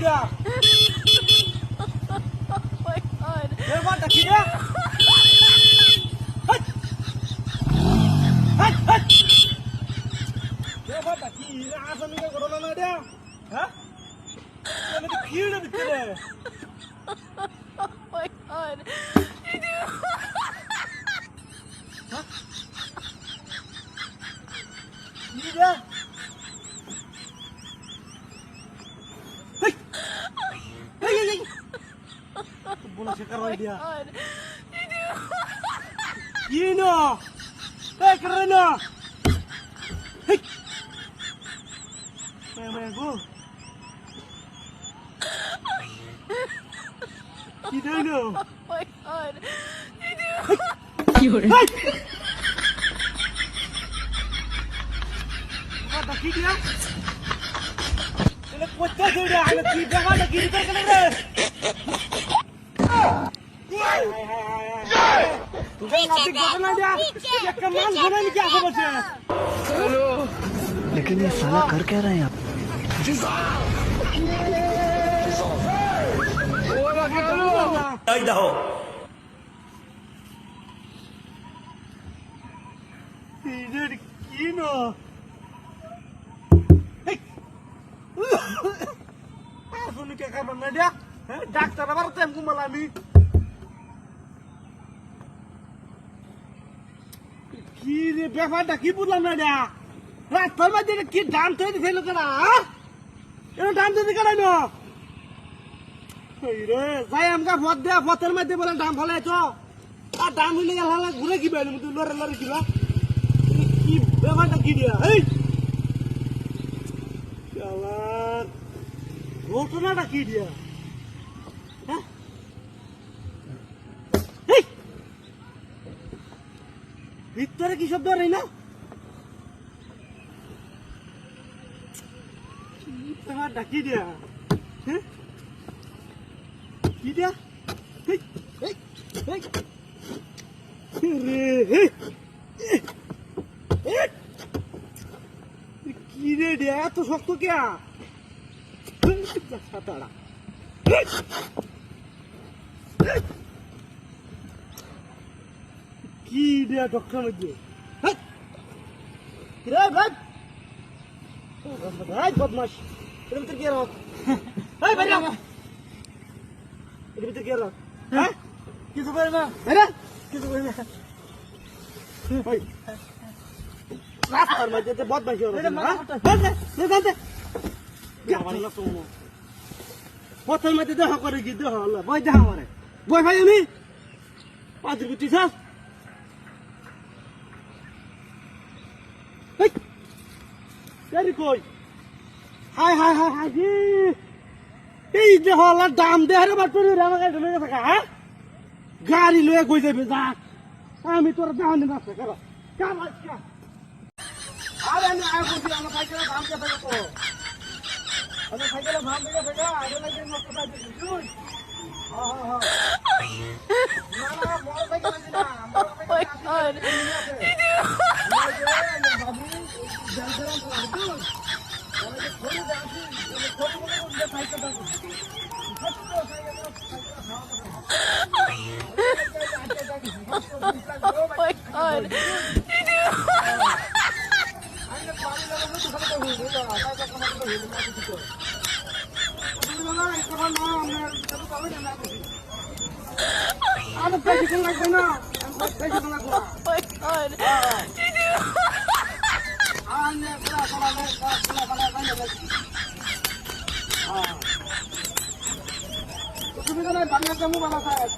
dia? Oh my god. Berapa kaki dia? Hei! Hei! Hei! Berapa kaki? Ini asal ni corona na dia? Hah? Ini tu kira betul. Oh my god. Hah? Ini dia? Hei! Hei! Hei! Bola sekarang dia. God. Yino! Hei, kerana! Hei! Maya go. Tidak no. Oh my god. Hei! Apa tak dia? Ini kuat dia, anak kita mana kita kena. तुझे नाटक करना दिया ये कमाल होना नहीं क्या समझ है लेकिन ये साला कर क्या रहे हैं आप इधर कीनो सुन क्या करना दिया डॉक्टर बार टाइम को मलामी কি রে ব্যাপারটা কি বুঝলাম না এটা রাস্তার মধ্যে কি দাম তৈরি ছিল কেনা এটা দাম তৈরি করাইলো এই রে যাই আমগা ভোট দেয়া ভোটের মধ্যে বলে দাম ফলাই তো আর দাম হইলে গেল ঘুরে কি বাইলে তুই লড়ে লড়ে কিবা কি ব্যাপারটা কি দিয়া এই শালার ঘটনাটা কি দিয়া হ্যাঁ ভিতরে কি শব্দ নেই না তোমার ডাকি দিয়া হ্যাঁ কি দিয়া এই এই এই রে কি রে দিয়া এত শক্ত কেয়া সাতাড়া কি রে ডক্টর মধ্যে কিরে ভাই ভাই বদমাশ এর ভিতরে কি রাখ এই বাইরে এর ভিতরে কি রাখ হ্যাঁ কিছু করে না বাইরে কিছু করে না ওই রাস্তার মধ্যে বদমাশি হলো পথের মধ্যে দেহ করে কি দেহ হলো বই দেহ করে বই ভাই আমি 5 রুপি দিছাস Dari koi, hai, এই যে হলা দাম দে আরে বাট করে আমাকে ঢলে গেছে কা গাড়ি লয়ে কই যাবে যা আমি তোর দাম দিন আছে কর কাম আজকে আরে আমি আয় বলছি আমার সাইকেলে দাম কে থাকে তো আমি সাইকেলে দাম দিয়ে থাকে আরে লাগে মত পাই দিছি তুই হ্যাঁ না বড় সাইকেল আছে না Oh my god. Oh my god. I'm practicing like that now. I'm practicing like that. Oh my god. তুমি তো না বাংলা জামু বাবা স্যার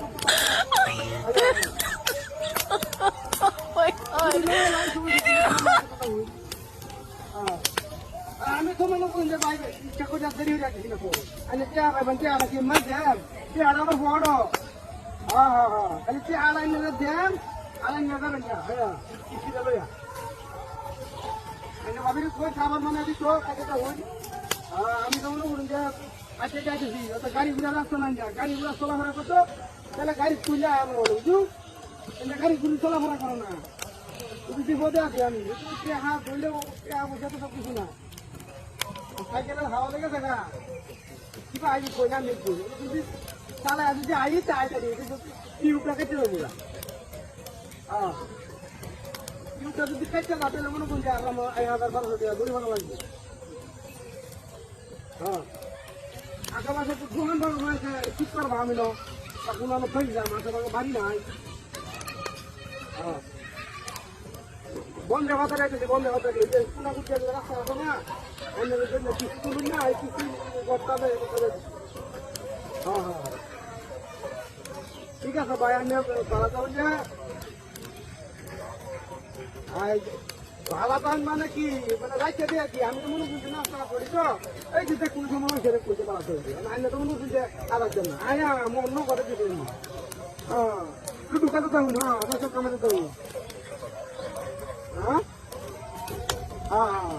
Oh my god. আমি তো মনে করি যে ভাই ইচ্ছা করে দেরি হয়ে যাচ্ছে না তো আমি চা ভাই বন্ধ আলা কি মত দেন কি আড়া আমার ফড়ো হ্যাঁ খালি চা আলা নিয়ে দেন আলা নিয়ে যাবেন না হ্যাঁ কি দেবে আমি ভাবি কই খাবার মানে দিছো কাজটা হই আমি তো মনে করি যে আচ্ছা যাইতেছি তো গাড়ি ঘোড়া রাস্তা নাই যা গাড়ি ঘোড়া চলাফেরা করতো তাহলে গাড়ি তুলে আমি বলবো বুঝু এটা গাড়ি ঘুরে চলাফেরা করো না তুমি বিপদে আছি আমি হাত ধরলেও বসে তো সব কিছু না সাইকেলের হাওয়া লেগে থাকা কি কিবা আই কই না নে কই যদি তাহলে যদি আই চাই তাই টিউবটা কেটে দেবো হ্যাঁ টিউবটা যদি কেটে না তাহলে মনে করুন যে আর আমার 1000-1200 টাকা জরিমানা লাগবে হ্যাঁ আশেপাশে তো দোকান ভালো হয়েছে ঠিক করবো আমি না কোনো আমি ফেল যাম আশেপাশে বাড়ি নাই হ্যাঁ বন্ধে কথা রেখেছে বন্ধে কথা রেখেছে কোনা কুচি রাস্তা আছে না অন্যের জন্য কিছু তুলুন না কিছু করতে হবে হ্যাঁ হ্যাঁ ঠিক আছে ভাই আমি ভাড়া যাবেন যে ভাড়া পান মানে কি মানে রাইতে দিয়ে কি আমি তো মনে করছি নাস্তা করি তো এই যে কোনো সময় সেরে করতে পারা চলছে আমি তো মনে করছি যে আবার জন্য আয় অন্য করে দিতে হ্যাঁ একটু ঢুকাতে থাকুন হ্যাঁ আমার সব কামাতে থাকুন হ্যাঁ হ্যাঁ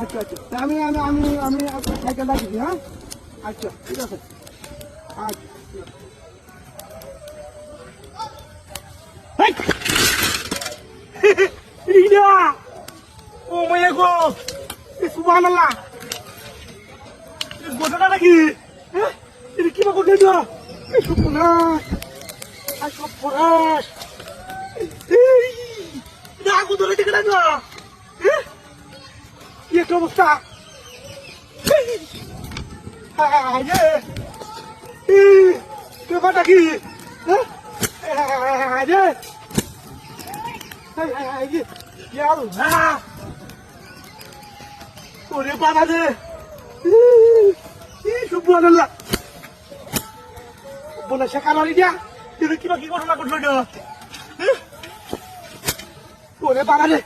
আচ্ছা আচ্ছা আমি আমি আমি আমি আপনার সাইকেল রাখছি হ্যাঁ আচ্ছা ঠিক আছে আচ্ছা Ida! Oh my God! Subhanallah! Goda lagi. Ini kita goda dia. Subhanallah. Subhanallah. Dah aku tu lagi kena. Ia tu musta. Ya. Kita lagi. Ya. Ya Allah! Ore bana de! Subhanallah! Bola shakalari dia! Ini kiba ki korona korlo dia? Ore bana de!